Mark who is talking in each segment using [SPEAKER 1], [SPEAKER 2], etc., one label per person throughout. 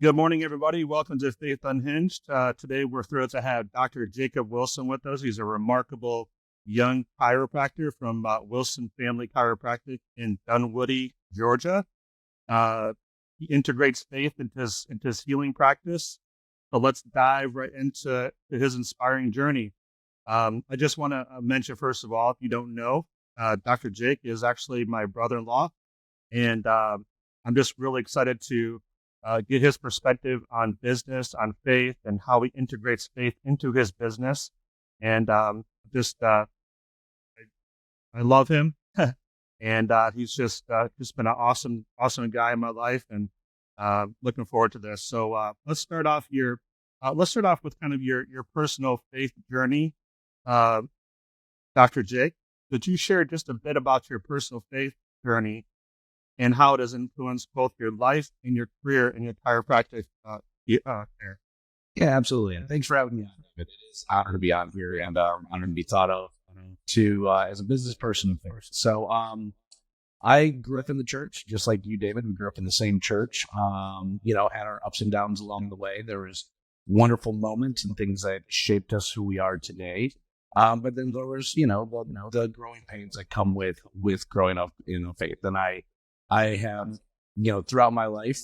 [SPEAKER 1] Good morning, everybody. Welcome to Faith Unhinged. Today, we're thrilled to have Dr. Jacob Wilson with us. He's a remarkable young chiropractor from Wilson Family Chiropractic in Dunwoody, Georgia. He integrates faith into his healing practice. So let's dive right into his inspiring journey. I just want to mention, first of all, if you don't know, Dr. Jake is actually my brother-in-law, and I'm just really excited to get his perspective on business, on faith, and how he integrates faith into his business. And I love him, and he's just been an awesome guy in my life, and looking forward to this. So let's start off here. Let's start off with kind of your personal faith journey, Dr. Jake. Could you share just a bit about your personal faith journey and how it has influenced both your life and your career and your chiropractic care?
[SPEAKER 2] Yeah, absolutely. And thanks for having me on. It is an honor to be on here and honored to be thought of to as a business person first. So I grew up in the church, just like you, David. We grew up in the same church. Had our ups and downs along the way. There was wonderful moments and things that shaped us who we are today. But then there was, the growing pains that come with growing up in faith. And I have, throughout my life,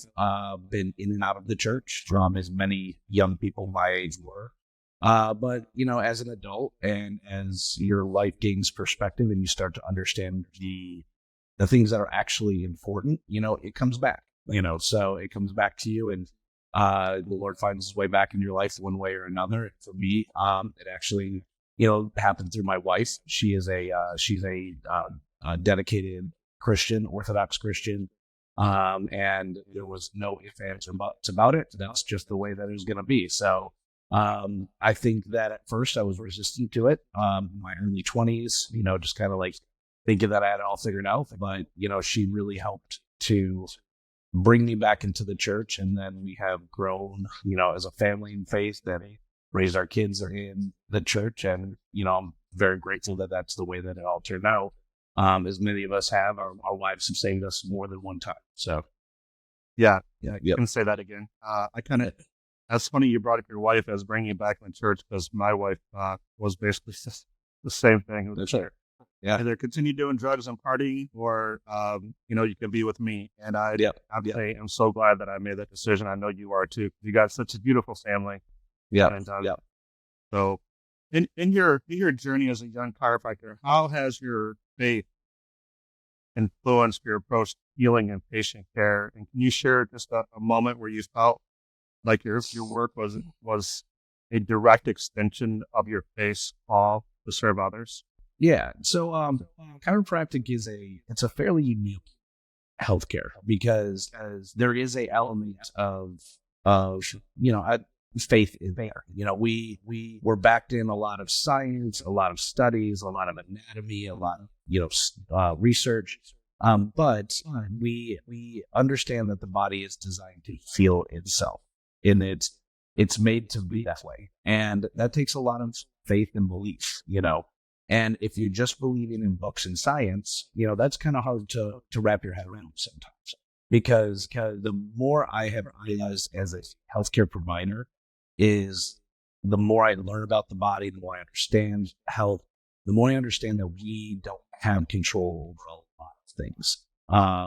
[SPEAKER 2] been in and out of the church from as many young people my age were. But, as an adult and as your life gains perspective and you start to understand the things that are actually important, it comes back, so it comes back to you and the Lord finds his way back in your life one way or another. And for me, it actually, happened through my wife. She's a dedicated Christian, Orthodox Christian. And there was no ifs, ands, or buts about it. That's just the way that it was going to be. So I think that at first I was resistant to it. My early 20s, just kind of like thinking that I had it all figured out. But, she really helped to bring me back into the church. And then we have grown, as a family in faith that raised our kids in the church. And, I'm very grateful that that's the way that it all turned out. As many of us have, our wives have saved us more than one time. So,
[SPEAKER 1] Yeah,
[SPEAKER 2] yep.
[SPEAKER 1] You can say that again. That's funny you brought up your wife as bringing you back in the church, because my wife was basically just the same thing.
[SPEAKER 2] That's right. Yeah.
[SPEAKER 1] Either continue doing drugs and partying, or you can be with me. And I'm so glad that I made that decision. I know you are too. You got such a beautiful family.
[SPEAKER 2] Yeah.
[SPEAKER 1] And so, in your journey as a young chiropractor, how has your faith influenced your approach to healing and patient care? And can you share just a moment where you felt like your work was a direct extension of your faith's call to serve others?
[SPEAKER 2] Yeah. So chiropractic it's a fairly unique healthcare because there is a element of faith in there. We were backed in a lot of science, a lot of studies, a lot of anatomy, a lot of research. But we understand that the body is designed to heal itself, and it's made to be that way. And that takes a lot of faith and belief, And if you're just believing in books and science, that's kind of hard to wrap your head around sometimes. Because the more I have realized as a healthcare provider is the more I learn about the body, the more I understand health, the more I understand that we don't have control over a lot of things.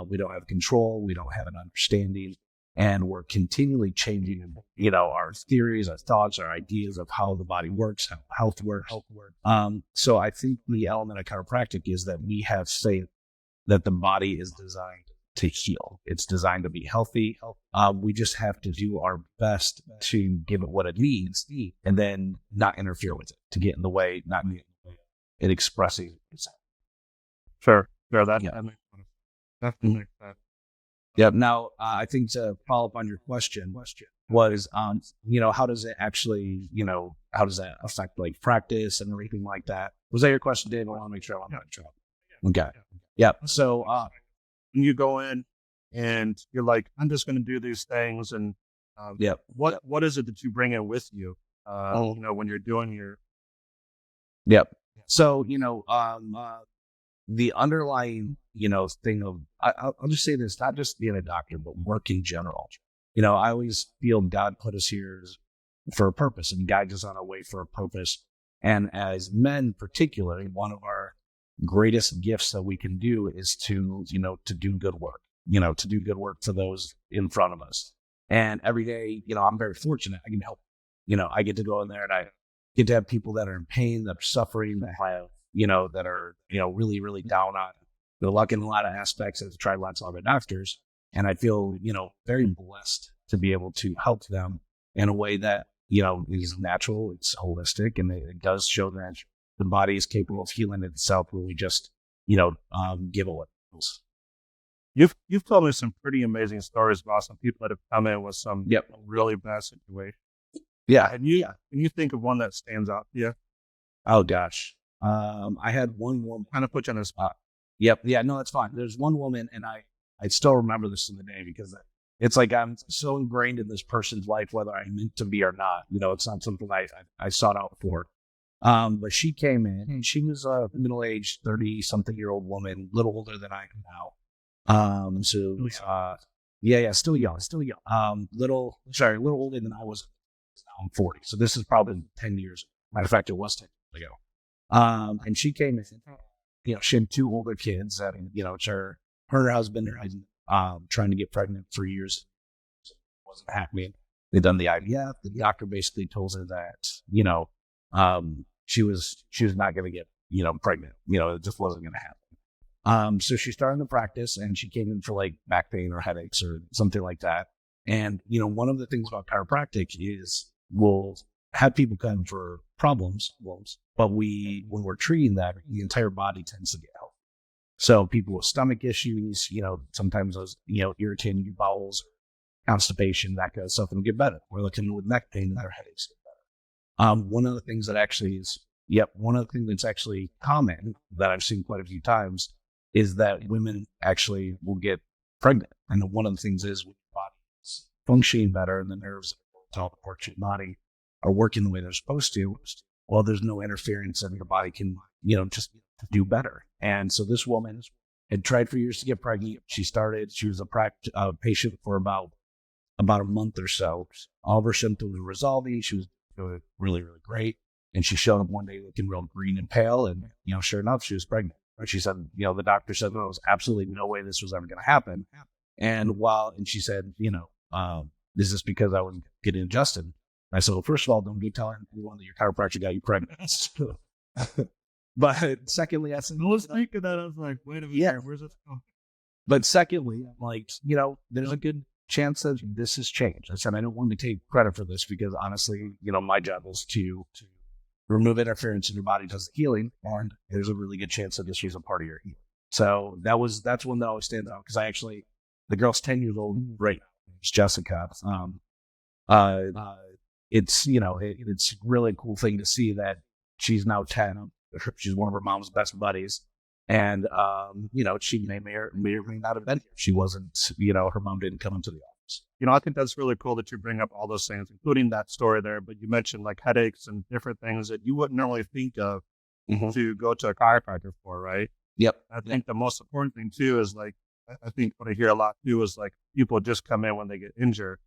[SPEAKER 2] We don't have control. We don't have an understanding. And we're continually changing, our theories, our thoughts, our ideas of how the body works, how health works. So I think the element of chiropractic is that we have faith that the body is designed to heal. It's designed to be healthy. We just have to do our best to give it what it needs and then not interfere with it, to get in the way, not in it expressing itself.
[SPEAKER 1] Sure. That makes sense. Definitely makes sense.
[SPEAKER 2] Yep. Now, I think to follow up on your question was, how does it actually, how does that affect like practice and everything like that? Was that your question, Dave? I want to make sure I'm not in trouble. Okay. Yep. So,
[SPEAKER 1] when you go in and you're like, I'm just going to do these things. And what is it that you bring in with you, when you're doing your.
[SPEAKER 2] Yep. So, the underlying, thing of, I'll just say this, not just being a doctor, but work in general. I always feel God put us here for a purpose and guides us on our way for a purpose. And as men, particularly, one of our greatest gifts that we can do is to do good work, to do good work for those in front of us. And every day, I'm very fortunate. I can help. I get to go in there and I get to have people that are in pain, that are suffering, that have, that are, really, really down on their luck in a lot of aspects. I've tried lots of other doctors, and I feel, very blessed to be able to help them in a way that, is natural, it's holistic, and it does show that the body is capable of healing itself when we just, give it what it is.
[SPEAKER 1] You've told me some pretty amazing stories about some people that have come in with some really bad situations.
[SPEAKER 2] Yeah.
[SPEAKER 1] And you think of one that stands out to you?
[SPEAKER 2] Oh gosh. I had one woman
[SPEAKER 1] kind of put you on the spot.
[SPEAKER 2] Yep. Yeah, no, that's fine. There's one woman, and I still remember this in the day because it's like I'm so ingrained in this person's life, whether I meant to be or not. It's not something I sought out for. But she came in, and she was a middle-aged, 30-something-year-old woman, a little older than I am now. Still young. A little older than I was. Now I'm 40. So this is probably 10 years. Matter of fact, it was 10 years ago. And she came in, she had 2 older kids that, it's her husband trying to get pregnant for years. Wasn't happening. They'd done the IVF. The doctor basically told her that, she was not going to get, pregnant. It just wasn't going to happen. So she started the practice, and she came in for like back pain or headaches or something like that. And, one of the things about chiropractic is we'll have people come for problems, but when we're treating that, the entire body tends to get healthy. So people with stomach issues, sometimes those, irritating bowels, constipation, that kind of stuff, will get better. We're looking with neck pain and their headaches get better. One of the things that's actually common that I've seen quite a few times is that women actually will get pregnant. And one of the things is when your body is functioning better and the nerves that all the parts of your body are working the way they're supposed to, well, there's no interference and your body can, just do better. And so this woman had tried for years to get pregnant. She was a patient for about a month or so. All of her symptoms were resolving. She was doing really, really great. And she showed up one day looking real green and pale. And, sure enough, she was pregnant. She said, the doctor said there was absolutely no way this was ever going to happen. And she said, is this because I was getting adjusted? And I said, well, first of all, don't be telling anyone that your chiropractor got you pregnant. But secondly, I said,
[SPEAKER 1] I was thinking that. I was like, wait a minute, where's this going?
[SPEAKER 2] But secondly, I'm like, there's a good chance that this has changed. I said, I don't want to take credit for this because honestly, my job is to remove interference in your body does the healing, and there's a really good chance that this was a part of your healing. So that's one that always stands out because the girl's 10 years old right now. It's Jessica. It's it's really a cool thing to see that she's now 10. She's one of her mom's best buddies, and she may or may not have been here. She wasn't. Her mom didn't come into the office.
[SPEAKER 1] I think that's really cool that you bring up all those things, including that story there. But you mentioned like headaches and different things that you wouldn't normally think of to go to a chiropractor for, right?
[SPEAKER 2] Yep.
[SPEAKER 1] I think the most important thing too is like, I think what I hear a lot too is like people just come in when they get injured.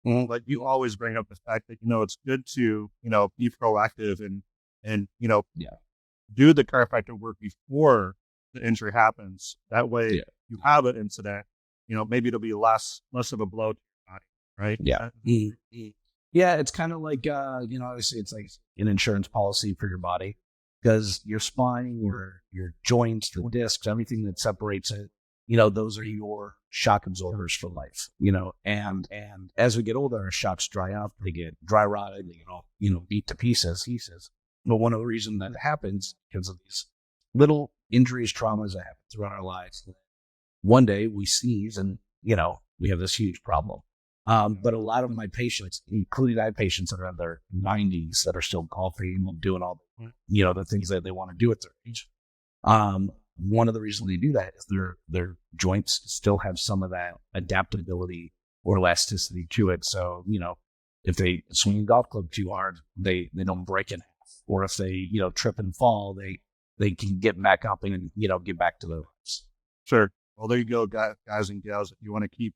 [SPEAKER 1] But you always bring up the fact that, it's good to, be proactive and do the chiropractor work before the injury happens. That way you have an incident, maybe it'll be less of a blow to your body, right?
[SPEAKER 2] Yeah. Yeah. It's kind of like, obviously it's like an insurance policy for your body because your spine, your joints, the discs, everything that separates it, those are your shock absorbers for life, and as we get older, our shocks dry up, they get dry rotted, they get all, beat to pieces. But one of the reasons that happens because of these little injuries, traumas that happen throughout our lives. One day we sneeze and, we have this huge problem. But a lot of my patients, including I have patients that are in their 90s that are still golfing and doing all, the things that they want to do at their age. One of the reasons they do that is their joints still have some of that adaptability or elasticity to it. So, if they swing a golf club too hard, they don't break in half. Or if they, trip and fall, they can get back up and, get back to the ropes.
[SPEAKER 1] Sure. Well, there you go, guys and gals. If you want to keep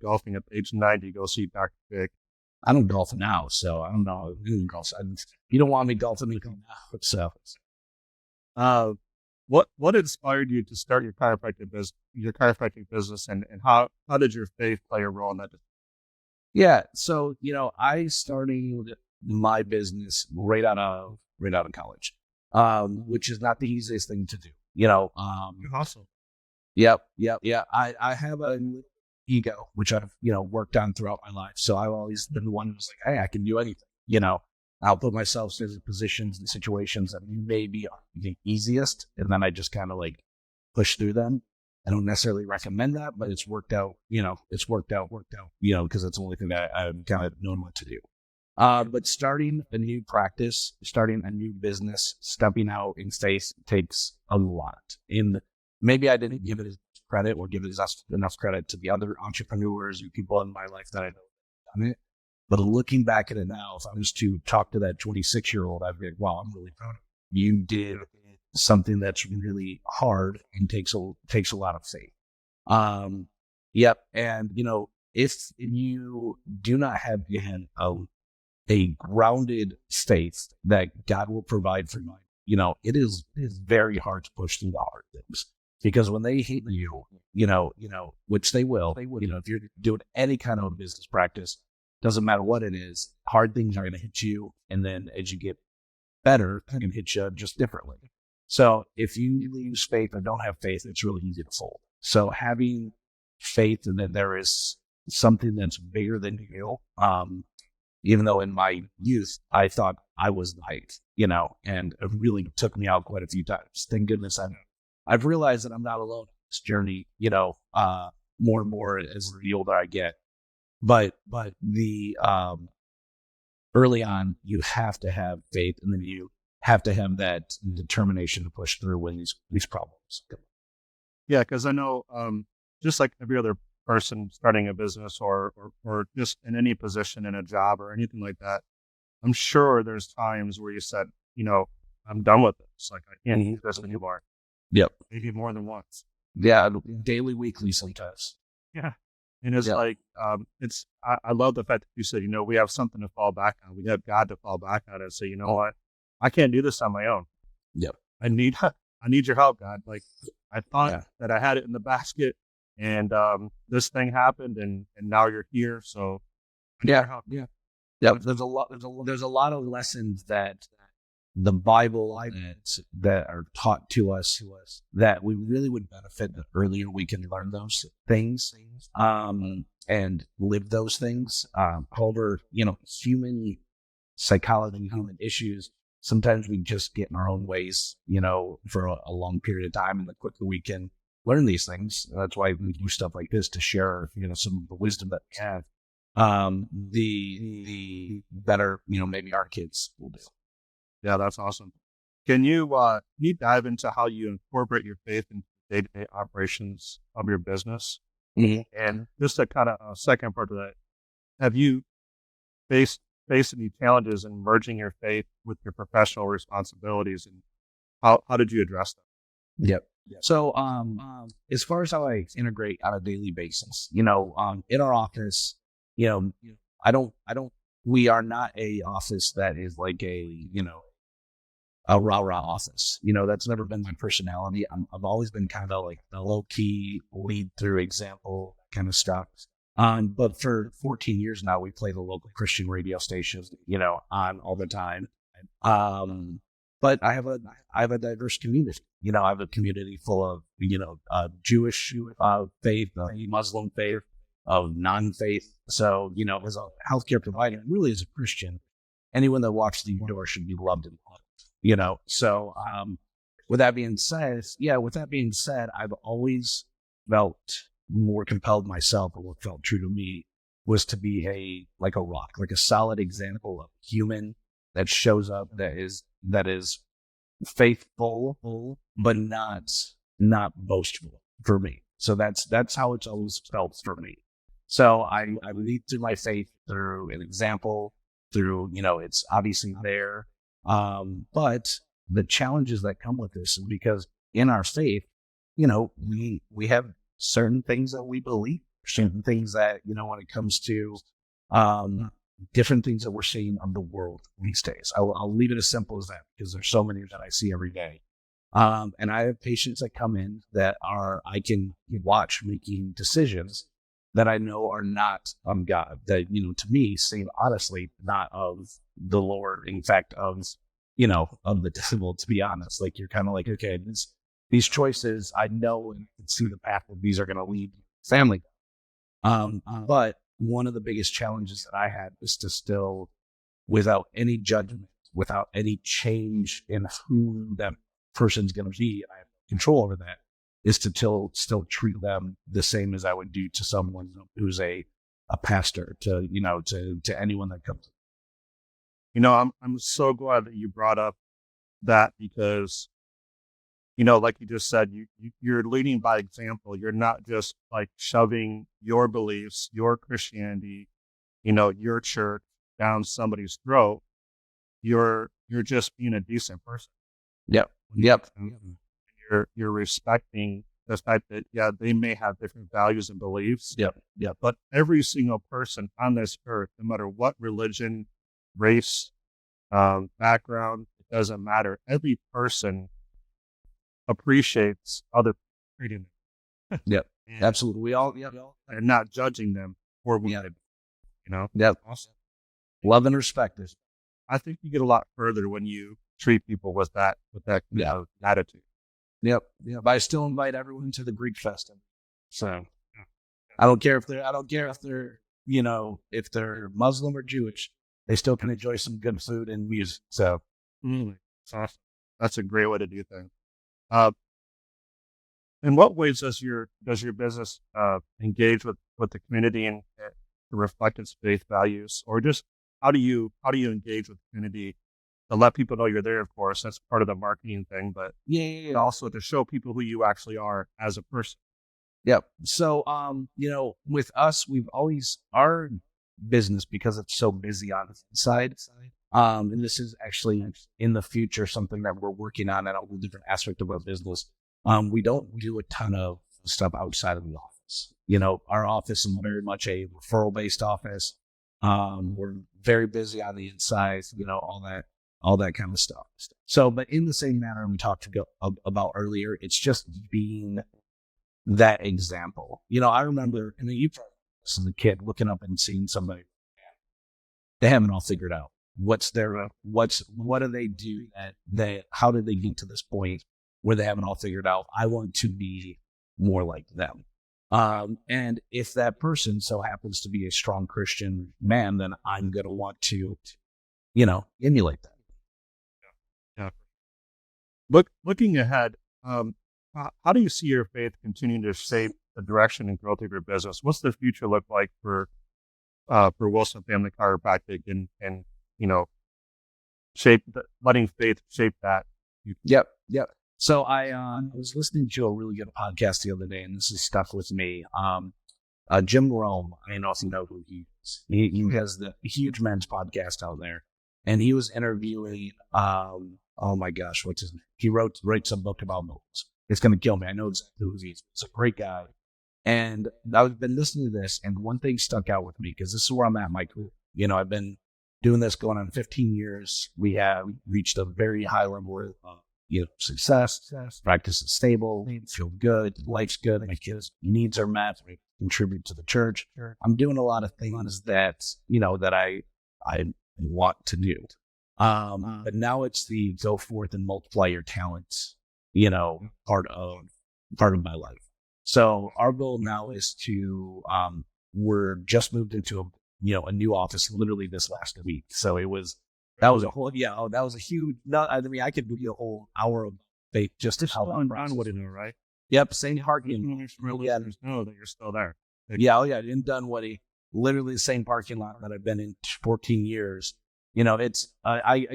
[SPEAKER 1] golfing at age 90, go see Dr. Jake.
[SPEAKER 2] I don't golf now, so I don't know who golfs. You don't want me golfing now, so.
[SPEAKER 1] What inspired you to start your chiropractic business, and how did your faith play a role in that?
[SPEAKER 2] Yeah, so I started my business right out of college, which is not the easiest thing to do.
[SPEAKER 1] Awesome.
[SPEAKER 2] Yep. I have a ego, which I've worked on throughout my life. So I've always been the one who's like, hey, I can do anything. I'll put myself in positions and situations that maybe are the easiest, and then I just kind of like push through them. I don't necessarily recommend that, but it's worked out. It's worked out. Because it's the only thing that I've kind of known what to do. But starting a new practice, starting a new business, stepping out in faith takes a lot. And maybe I didn't give it credit or give it enough credit to the other entrepreneurs or people in my life that I know have done it. But looking back at it now, if I was to talk to that 26-year-old, I'd be like, wow, I'm really proud of you. You did something that's really hard and takes a lot of faith. Yep. And, if you do not have a grounded faith that God will provide for you, it is very hard to push through the hard things. Because when they hit you, which they will, if you're doing any kind of business practice, doesn't matter what it is, hard things are going to hit you. And then as you get better, it can hit you just differently. So if you lose faith or don't have faith, it's really easy to fold. So having faith and that there is something that's bigger than you, even though in my youth, I thought I was the height, and it really took me out quite a few times. Thank goodness I've realized that I'm not alone in this journey, more and more as the older I get. But the early on, you have to have faith, and then you have to have that determination to push through when these problems come.
[SPEAKER 1] Yeah, because I know, just like every other person starting a business or just in any position in a job or anything like that, I'm sure there's times where you said, I'm done with this. Like, I can't do this anymore.
[SPEAKER 2] Yep.
[SPEAKER 1] Maybe more than once.
[SPEAKER 2] Yeah, daily, weekly sometimes.
[SPEAKER 1] Yeah. And it's like, I love the fact that you said, we have something to fall back on. We have God to fall back on and say, you know what? I can't do this on my own.
[SPEAKER 2] Yep.
[SPEAKER 1] I need your help, God. Like, I thought that I had it in the basket, and this thing happened, and now you're here. So I need your help.
[SPEAKER 2] Yeah. There's a lot of lessons that the Bible that are taught to us that we really would benefit the earlier we can learn those things, and live those things. However, human psychology, human issues, sometimes we just get in our own ways, for a long period of time. And the quicker we can learn these things, that's why we do stuff like this, to share, some of the wisdom that we have. The better, maybe our kids will do.
[SPEAKER 1] Yeah, that's awesome. Can you dive into how you incorporate your faith into day-to-day operations of your business?
[SPEAKER 2] Mm-hmm.
[SPEAKER 1] And just a kind of second part of that, have you faced any challenges in merging your faith with your professional responsibilities, and how did you address them?
[SPEAKER 2] Yep. So, as far as how I integrate on a daily basis, in our office, we are not a office that is like a rah-rah office. That's never been my personality. I've always been kind of like the low-key, lead through example kind of stuff. But for 14 years now, we play the local Christian radio stations, on all the time. But I have a diverse community. I have a community full of, Jewish faith, Muslim faith, of non-faith. So, as a healthcare provider, and really as a Christian, anyone that walks through your door should be loved and loved. So with that being said, I've always felt more compelled myself, or what felt true to me was to be a rock, like a solid example of human that shows up, that is faithful, but not boastful for me. So that's how it's always felt for me. So I lead through my faith through an example, through, it's obviously there. But the challenges that come with this is because in our faith, we have certain things that we believe, certain things that, when it comes to different things that we're seeing on the world these days. I'll leave it as simple as that because there's so many that I see every day. And I have patients that come in that I can watch making decisions that I know are not of God, that, to me seem honestly not of the Lord. In fact, of the devil, to be honest. Like, you're kind of like, okay, these choices, I know and can see the path that these are going to lead family. But one of the biggest challenges that I had was to still, without any judgment, without any change in who that person's going to be, I have control over that, is to still treat them the same as I would do to someone who's a pastor, to anyone that comes.
[SPEAKER 1] I'm so glad that you brought up that because, like you just said, you're leading by example. You're not just like shoving your beliefs, your Christianity, your church down somebody's throat. You're just being a decent person.
[SPEAKER 2] Yep.
[SPEAKER 1] You're respecting the fact that, they may have different values and beliefs.
[SPEAKER 2] Yep.
[SPEAKER 1] But every single person on this earth, no matter what religion, race, background, it doesn't matter. Every person appreciates other treating them.
[SPEAKER 2] Yep. Absolutely. We all,
[SPEAKER 1] and not judging them for what they do.
[SPEAKER 2] Yep. Awesome. Love and respect this.
[SPEAKER 1] I think you get a lot further when you treat people with that attitude.
[SPEAKER 2] Yep. But I still invite everyone to the Greek Fest. So I don't care if they're if they're Muslim or Jewish, they still can enjoy some good food and music. So
[SPEAKER 1] it's awesome. That's a great way to do things. In what ways does your business engage with the community and to reflect its faith values, or just how do you engage with the community to let people know you're there? Of course, that's part of the marketing thing, but also to show people who you actually are as a person.
[SPEAKER 2] Yep. So, with us, we've always, our business, because it's so busy on the inside, and this is actually in the future something that we're working on at a whole different aspect of our business. We don't do a ton of stuff outside of the office. Our office is very much a referral-based office. We're very busy on the inside, all that kind of stuff. So, but in the same manner we talked about earlier, it's just being that example. I remember, you probably as a kid looking up and seeing somebody, they haven't all figured out what do they do how did they get to this point where they haven't all figured out. I want to be more like them. And if that person so happens to be a strong Christian man, then I'm going to want to, emulate that.
[SPEAKER 1] Yeah. Looking ahead, how do you see your faith continuing to shape the direction and growth of your business? What's the future look like for Wilson Family Chiropractic and letting faith shape that?
[SPEAKER 2] Yep. So I was listening to a really good podcast the other day, and this is stuck with me. Jim Rome, I don't know if you know who he is. He has the huge men's podcast out there, and he was interviewing. Oh my gosh, what's his name? He writes a book about moles. It's going to kill me. I know exactly who he is. He's a great guy. And I've been listening to this, and one thing stuck out with me, because this is where I'm at in my career. I've been doing this going on 15 years. We have reached a very high level of success. Practice is stable. Feel good. Life's good. My kids' needs are met. We contribute to the church. I'm doing a lot of things that I want to do. But now it's the go forth and multiply your talents, part of my life. So our goal now is to, we're just moved into a new office literally this last week. So that was a huge, I could give you a whole hour of faith just to how that process.
[SPEAKER 1] Dunwoody, right?
[SPEAKER 2] Yep. Same parking.
[SPEAKER 1] Listeners know that you're still there.
[SPEAKER 2] In Dunwoody, literally the same parking lot that I've been in 14 years. It's, I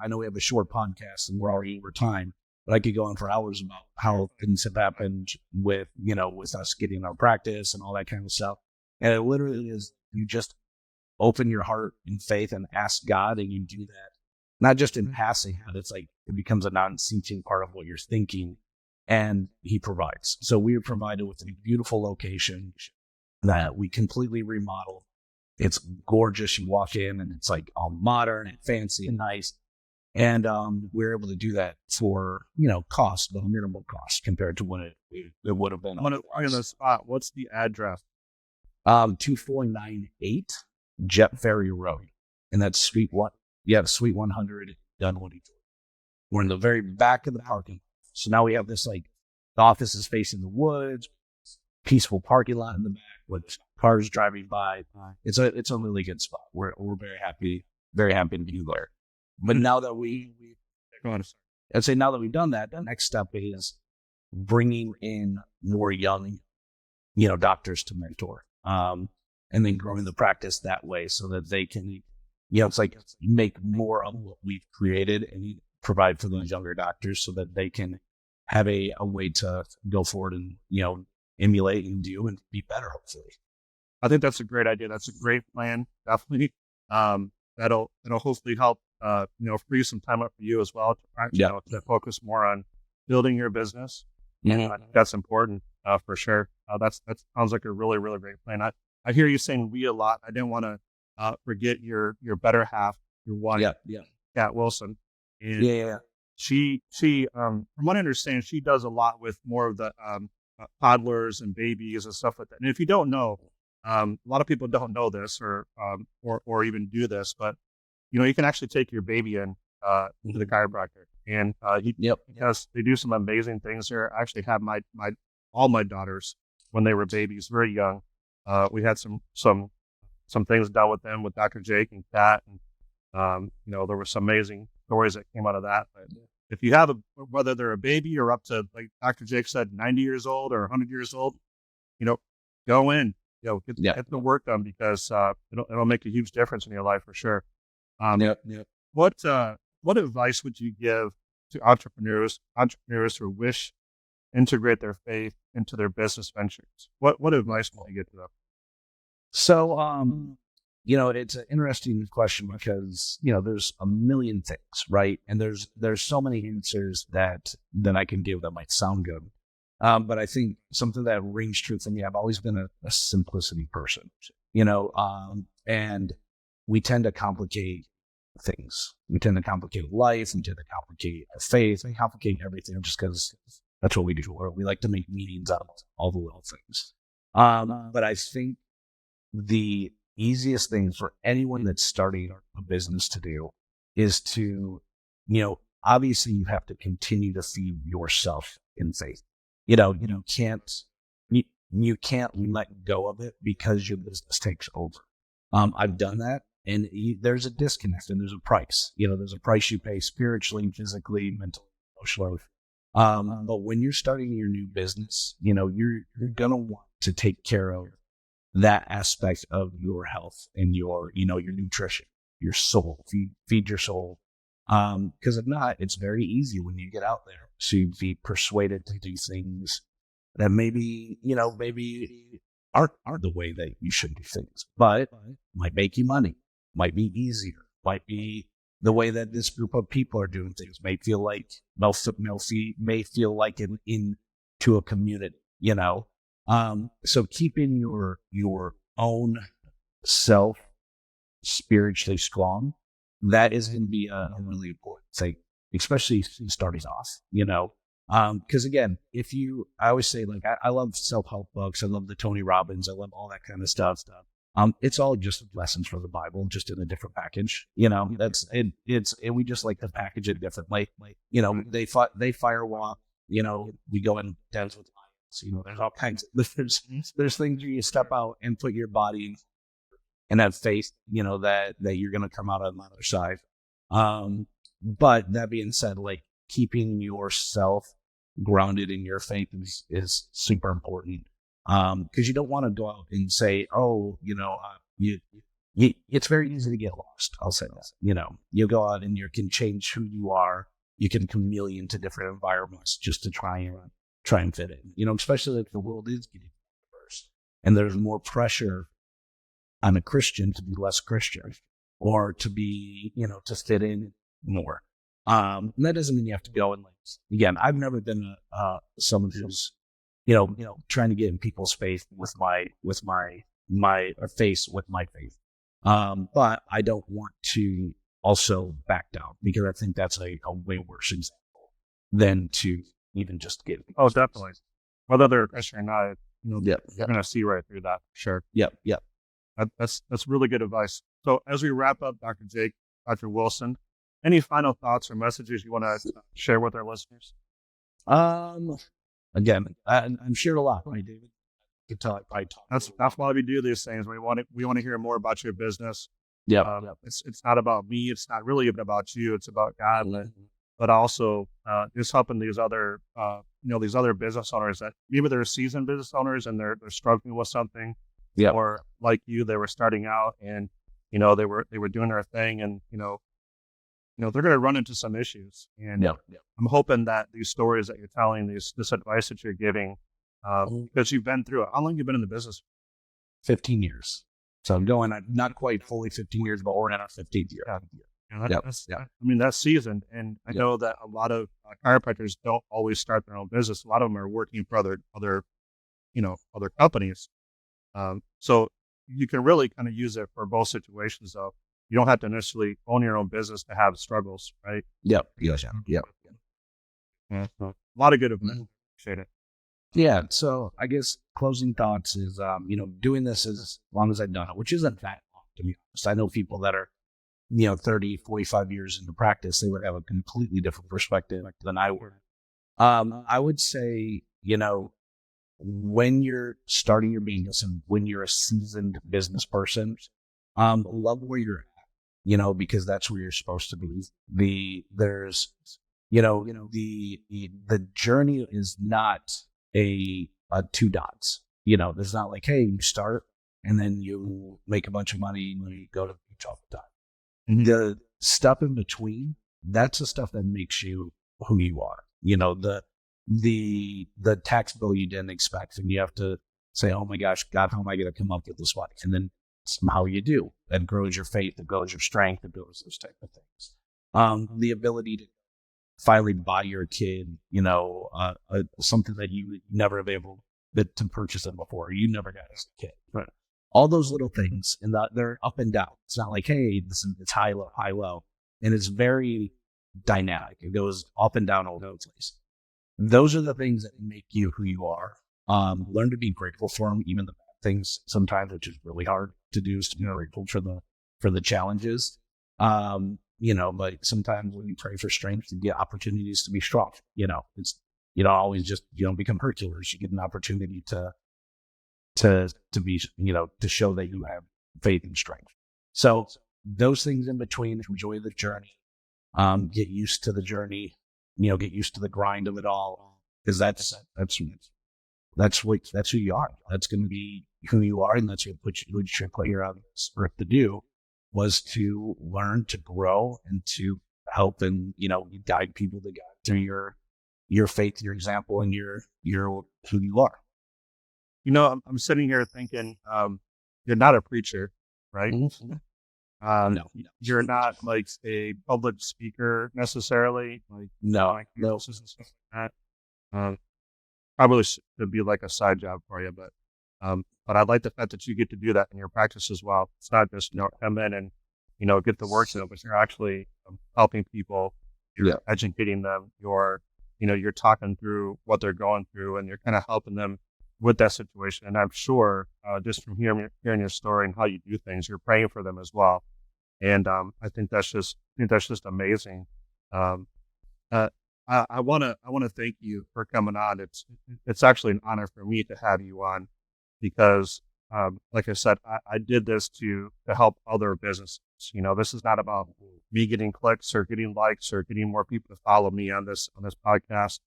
[SPEAKER 2] know we have a short podcast and we're already over time, but I could go on for hours about how things have happened with us getting our practice and all that kind of stuff. And it literally is, you just open your heart in faith and ask God, and you do that, not just in passing, but it's like, it becomes a non-ceasing part of what you're thinking. and he provides. So we are provided with a beautiful location that we completely remodel. It's gorgeous. You walk in and it's like all modern and fancy and nice. And we're able to do that for, cost, but minimal cost compared to what it would have been.
[SPEAKER 1] I'm going to on the spot. What's the address?
[SPEAKER 2] 2498 Jet Ferry Road. And that's Suite 100, Dunwoody. We're in the very back of the parking lot. So now we have this, the office is facing the woods, peaceful parking lot in the back with cars driving by. It's a really good spot. We're very happy to be there. But now that I'd say now that we've done that, the next step is bringing in more young, doctors to mentor, and then growing the practice that way so that they can, it's like make more of what we've created and provide for those younger doctors so that they can have a way to go forward and, emulate and do and be better, hopefully.
[SPEAKER 1] I think that's a great idea. That's a great plan. Definitely. That'll hopefully help, free some time up for you as well to focus more on building your business.
[SPEAKER 2] Yeah.
[SPEAKER 1] I think that's important, for sure. That sounds like a really, really great plan. I hear you saying we a lot. I didn't want to forget your better half, your wife, Kat Wilson. And she, from what I understand, she does a lot with more of the toddlers and babies and stuff like that. And if you don't know, a lot of people don't know this or even do this, but you can actually take your baby in to the chiropractor, and because they do some amazing things there. I actually have all my daughters when they were babies, very young. We had some things done with them with Dr. Jake and Kat, and there were some amazing stories that came out of that. But if you have whether they're a baby or up to, like Dr. Jake said, 90 years old or 100 years old, go in, get the work done, because it'll make a huge difference in your life for sure. What advice would you give to entrepreneurs who wish to integrate their faith into their business ventures? What advice would you give to them?
[SPEAKER 2] So, it's an interesting question because, there's a million things, right? And there's so many answers that I can give that might sound good. But I think something that rings true for me, I've always been a simplicity person, and we tend to complicate things. We tend to complicate life. We tend to complicate our faith. We complicate everything just because that's what we do. Or we like to make meanings out of all the little things. But I think the easiest thing for anyone that's starting a business to do is to, obviously you have to continue to feed yourself in faith. You can't let go of it because your business takes over. I've done that, and there's a disconnect and there's a price. There's a price you pay spiritually, physically, mentally, emotionally. But when you're starting your new business, you're gonna want to take care of that aspect of your health and your nutrition, your soul. Feed your soul. Because if not, it's very easy when you get out there to be persuaded to do things that maybe aren't the way that you should do things, but might make you money, might be easier, might be the way that this group of people are doing things, may feel like into a community, so keeping your own self spiritually strong, that is going to be a really important thing, especially starting off, because again, I always say, I love self-help books. I love the Tony Robbins. I love all that kind of stuff. It's all just lessons from the Bible, just in a different package. That's it. We just like to package it differently. They firewalk. We go in dens with lions. There's all kinds of there's things where you step out and put your body and have faith, that you're going to come out on the other side. But that being said, keeping yourself grounded in your faith is super important. Because you don't want to go out and say, it's very easy to get lost. I'll say that. You go out and you can change who you are. You can chameleon to different environments just to try and fit in. Especially if the world is getting diverse and there's more pressure on a Christian to be less Christian or to be, to fit in more. And that doesn't mean you have to go and like, again, I've never been someone who's, trying to get in people's faith with my face with my faith. But I don't want to also back down, because I think that's a way worse example than to even just get.
[SPEAKER 1] Oh, definitely. Whether they're a Christian or not,
[SPEAKER 2] Yep.
[SPEAKER 1] you're going to see right through that. Sure.
[SPEAKER 2] Yep.
[SPEAKER 1] That's really good advice. So as we wrap up, Dr. Wilson, any final thoughts or messages you want to share with our listeners?
[SPEAKER 2] Again, I'm shared a lot, right, David? You can tell I probably talk.
[SPEAKER 1] That's why we do these things. We want to hear more about your business.
[SPEAKER 2] Yeah.
[SPEAKER 1] It's not about me. It's not really even about you. It's about God, but also just helping these other business owners that maybe they're seasoned business owners and they're struggling with something.
[SPEAKER 2] Yeah.
[SPEAKER 1] Or like you, they were starting out and they were doing their thing, and they're going to run into some issues. And I'm hoping that these stories that you're telling, this advice that you're giving, because you've been through it. How long have you been in the business?
[SPEAKER 2] 15 years. So I'm going, not quite fully 15 years, but we're in our 15th year.
[SPEAKER 1] That's seasoned. And I know that a lot of chiropractors don't always start their own business. A lot of them are working for other companies. So you can really kind of use it for both situations, though. You don't have to necessarily own your own business to have struggles, right?
[SPEAKER 2] Yep. Yes. Yep.
[SPEAKER 1] Yeah. So a lot of good advice. Appreciate it.
[SPEAKER 2] Yeah. So I guess closing thoughts is, doing this as long as I've done it, which isn't that long, to be honest. I know people that are, 30, 45 years into practice, they would have a completely different perspective than I would. I would say, when you're starting your business and when you're a seasoned business person, love where you're at, because that's where you're supposed to be. The journey is not a two dots. There's not like, hey, you start and then you make a bunch of money and you go to the beach all the time. Mm-hmm. The stuff in between, that's the stuff that makes you who you are. The tax bill you didn't expect, and you have to say, oh my gosh, God, how am I going to come up with this money? And then somehow you do. That grows your faith, it grows your strength, it grows those type of things. The ability to finally buy your kid, something that you never have able to purchase them before, you never got as a kid. Right. All those little things, and they're up and down. It's not like, hey, it's high, low. And it's very dynamic. It goes up and down all over the place. Those are the things that make you who you are. Learn to be grateful for them, even the bad things sometimes, which is really hard to do, is to be grateful for the challenges. But sometimes when you pray for strength, you get opportunities to be strong. It's, you don't always just, become Hercules. You get an opportunity to be, to show that you have faith and strength. So those things in between, enjoy the journey, get used to the journey, get used to the grind of it all, because that's who you are. That's going to be who you are. And that's what you should put here on this earth to do, was to learn, to grow, and to help and, guide people to God through your faith, your example, and your who you are.
[SPEAKER 1] I'm sitting here thinking, you're not a preacher, right?
[SPEAKER 2] Mm-hmm.
[SPEAKER 1] No, you're not like a public speaker necessarily.
[SPEAKER 2] No.
[SPEAKER 1] And stuff like that. Probably should be like a side job for you, but I like the fact that you get to do that in your practice as well. It's not just come in and get the work done, but you're actually helping people. You're educating them. You're talking through what they're going through, and you're kind of helping them with that situation. And I'm sure just from hearing your story and how you do things, you're praying for them as well. And I think that's just amazing. I want to thank you for coming on. It's actually an honor for me to have you on, because like I said, I did this to help other businesses. This is not about me getting clicks or getting likes or getting more people to follow me on this podcast.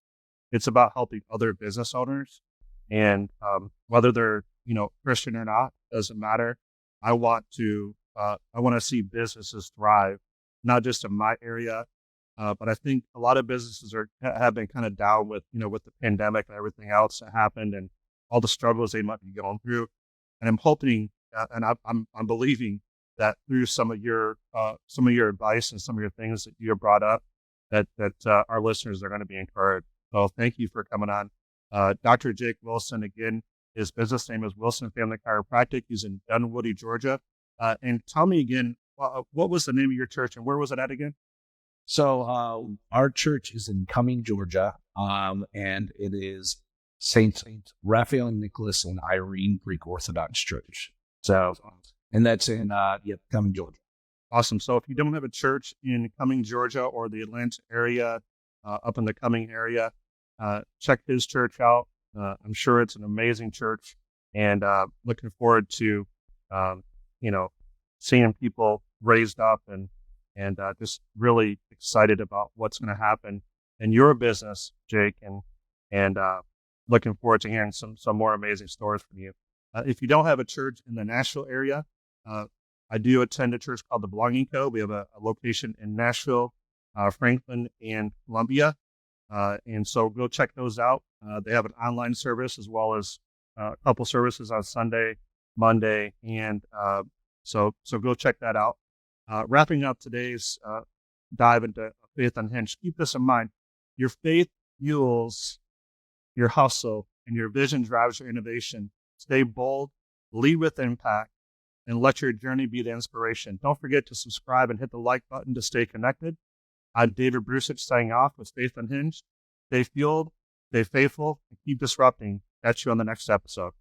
[SPEAKER 1] It's about helping other business owners. And whether they're Christian or not, doesn't matter. I want to see businesses thrive, not just in my area, but I think a lot of businesses have been kind of down with with the pandemic and everything else that happened and all the struggles they might be going through. And I'm hoping and I'm believing that through some of your advice and some of your things that you have brought up, that our listeners are going to be encouraged. So thank you for coming on. Dr. Jake Wilson, again, his business name is Wilson Family Chiropractic. He's in Dunwoody, Georgia. And tell me again, what was the name of your church and where was it at again?
[SPEAKER 2] So our church is in Cumming, Georgia, and it is Saint Raphael, Nicholas, and Irene Greek Orthodox Church. So, and that's in Cumming, Georgia.
[SPEAKER 1] Awesome. So if you don't have a church in Cumming, Georgia, or the Atlanta area, up in the Cumming area, check his church out. I'm sure it's an amazing church, and looking forward to, seeing people raised up and just really excited about what's going to happen in your business, Jake, and looking forward to hearing some more amazing stories from you. If you don't have a church in the Nashville area, I do attend a church called the Belonging Co. We have a location in Nashville, Franklin, and Columbia. And so go check those out. They have an online service as well as a couple services on Sunday, Monday, and so go check that out. Wrapping up today's dive into Faith Unhinged, keep this in mind. Your faith fuels your hustle, and your vision drives your innovation. Stay bold, lead with impact, and let your journey be the inspiration. Don't forget to subscribe and hit the like button to stay connected. I'm David Brusich signing off with Faith Unhinged. Stay fueled, stay faithful, and keep disrupting. Catch you on the next episode.